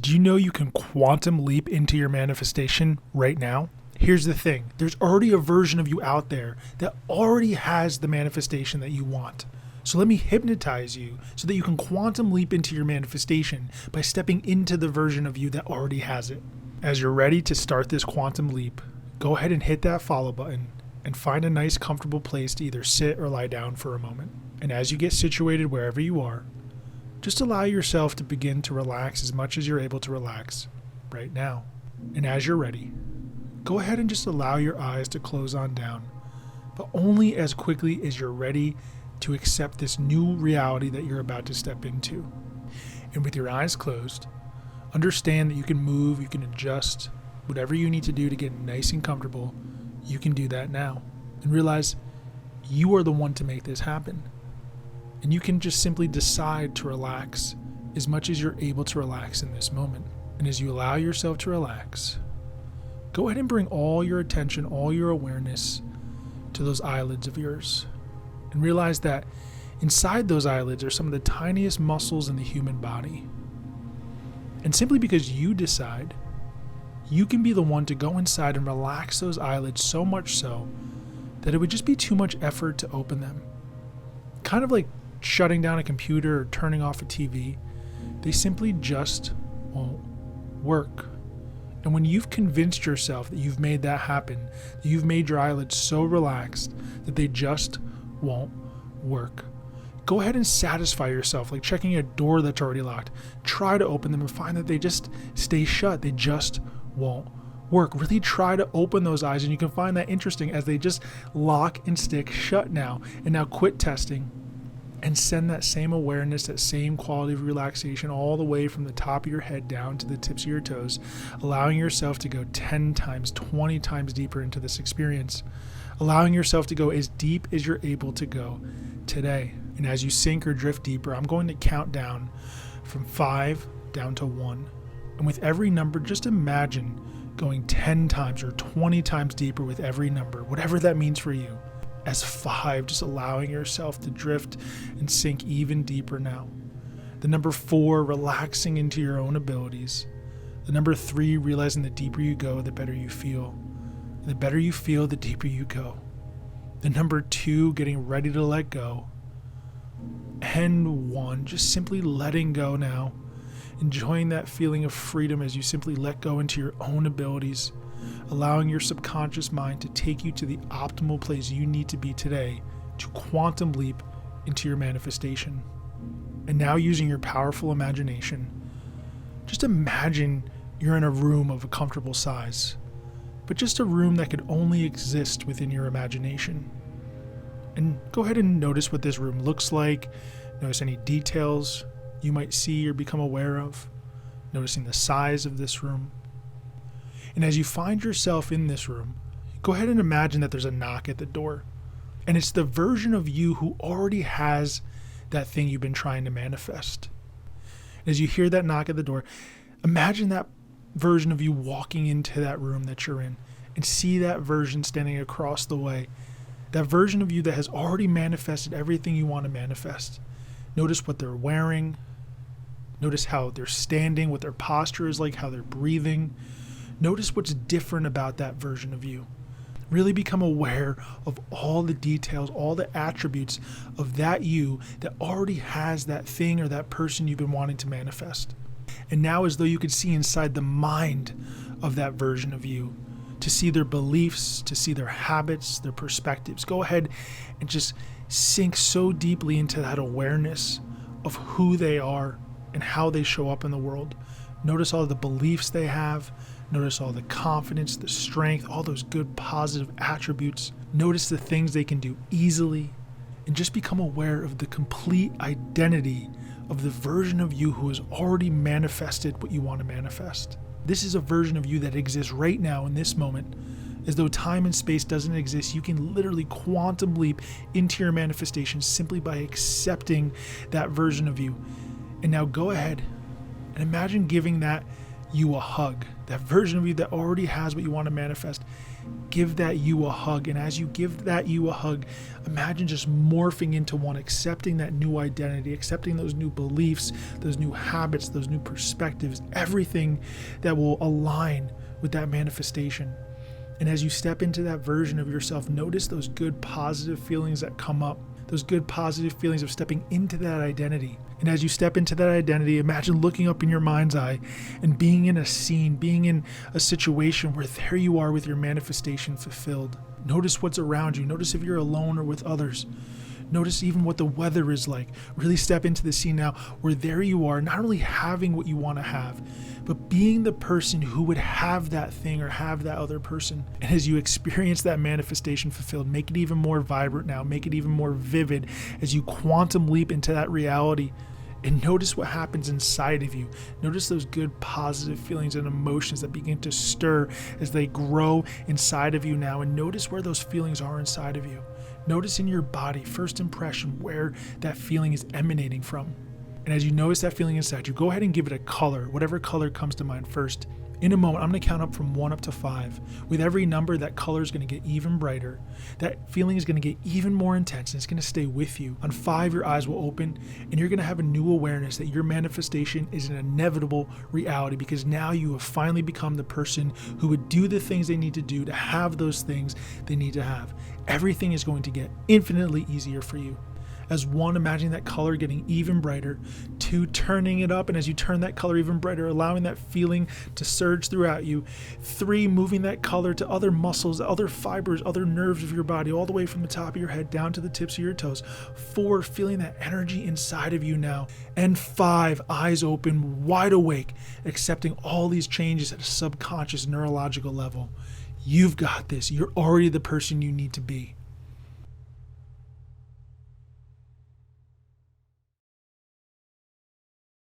Do you know you can quantum leap into your manifestation right now? Here's the thing. There's already a version of you out there that already has the manifestation that you want. So let me hypnotize you so that you can quantum leap into your manifestation by stepping into the version of you that already has it. As you're ready to start this quantum leap, go ahead and hit that follow button and find a nice comfortable place to either sit or lie down for a moment. And as you get situated wherever you are, just allow yourself to begin to relax as much as you're able to relax right now. And as you're ready, go ahead and just allow your eyes to close on down, but only as quickly as you're ready to accept this new reality that you're about to step into. And with your eyes closed, understand that you can move, you can adjust, whatever you need to do to get nice and comfortable, you can do that now. And realize you are the one to make this happen. And you can just simply decide to relax as much as you're able to relax in this moment. And as you allow yourself to relax, go ahead and bring all your attention, all your awareness to those eyelids of yours. And realize that inside those eyelids are some of the tiniest muscles in the human body. And simply because you decide, you can be the one to go inside and relax those eyelids so much so that it would just be too much effort to open them. Kind of like shutting down a computer or turning off a TV. They simply just won't work. And when you've convinced yourself that you've made that happen, that you've made your eyelids so relaxed that they just won't work, go ahead and satisfy yourself like checking a door that's already locked. Try to open them and find that they just stay shut. They just won't work. Really try to open those eyes, and you can find that interesting as they just lock and stick shut now. And now quit testing and send that same awareness, that same quality of relaxation all the way from the top of your head down to the tips of your toes, allowing yourself to go 10 times, 20 times deeper into this experience, allowing yourself to go as deep as you're able to go today. And as you sink or drift deeper, I'm going to count down from 5 down to 1. And with every number, just imagine going 10 times or 20 times deeper with every number, whatever that means for you. As 5, just allowing yourself to drift and sink even deeper now. The number 4, relaxing into your own abilities. The number 3, realizing the deeper you go, the better you feel. And the better you feel, the deeper you go. The number 2, getting ready to let go. And 1, just simply letting go now. Enjoying that feeling of freedom as you simply let go into your own abilities, allowing your subconscious mind to take you to the optimal place you need to be today to quantum leap into your manifestation. And now, using your powerful imagination, just imagine you're in a room of a comfortable size, but just a room that could only exist within your imagination. And go ahead and notice what this room looks like. Notice any details you might see or become aware of, noticing the size of this room. And as you find yourself in this room, go ahead and imagine that there's a knock at the door. And it's the version of you who already has that thing you've been trying to manifest. And as you hear that knock at the door, imagine that version of you walking into that room that you're in and see that version standing across the way. That version of you that has already manifested everything you want to manifest. Notice what they're wearing. Notice how they're standing, what their posture is like, how they're breathing. Notice what's different about that version of you. Really become aware of all the details, all the attributes of that you that already has that thing or that person you've been wanting to manifest. And now, as though you could see inside the mind of that version of you, to see their beliefs, to see their habits, their perspectives, go ahead and just sink so deeply into that awareness of who they are and how they show up in the world. Notice all the beliefs they have. Notice all the confidence, the strength, all those good positive attributes. Notice the things they can do easily, and just become aware of the complete identity of the version of you who has already manifested what you want to manifest. This is a version of you that exists right now in this moment. As though time and space doesn't exist, you can literally quantum leap into your manifestation simply by accepting that version of you. And now go ahead and imagine giving that you a hug. That version of you that already has what you want to manifest, give that you a hug. And as you give that you a hug, imagine just morphing into one, accepting that new identity, accepting those new beliefs, those new habits, those new perspectives, everything that will align with that manifestation. And as you step into that version of yourself, notice those good positive feelings that come up, those good positive feelings of stepping into that identity. And as you step into that identity, imagine looking up in your mind's eye and being in a scene, being in a situation where there you are with your manifestation fulfilled. Notice what's around you. Notice if you're alone or with others. Notice even what the weather is like. Really step into the scene now where there you are, not only having what you want to have, but being the person who would have that thing or have that other person. And as you experience that manifestation fulfilled, make it even more vibrant now, make it even more vivid as you quantum leap into that reality. And notice what happens inside of you. Notice those good positive feelings and emotions that begin to stir as they grow inside of you now. And notice where those feelings are inside of you. Notice in your body, first impression, where that feeling is emanating from. And as you notice that feeling inside you, go ahead and give it a color, whatever color comes to mind first. In a moment, I'm going to count up from 1 up to 5. With every number, that color is going to get even brighter. That feeling is going to get even more intense, and it's going to stay with you. On 5, your eyes will open, and you're going to have a new awareness that your manifestation is an inevitable reality, because now you have finally become the person who would do the things they need to do to have those things they need to have. Everything is going to get infinitely easier for you. As 1, imagining that color getting even brighter. 2, turning it up, and as you turn that color even brighter, allowing that feeling to surge throughout you. 3, moving that color to other muscles, other fibers, other nerves of your body, all the way from the top of your head down to the tips of your toes. 4, feeling that energy inside of you now. And 5, eyes open, wide awake, accepting all these changes at a subconscious neurological level. You've got this. You're already the person you need to be.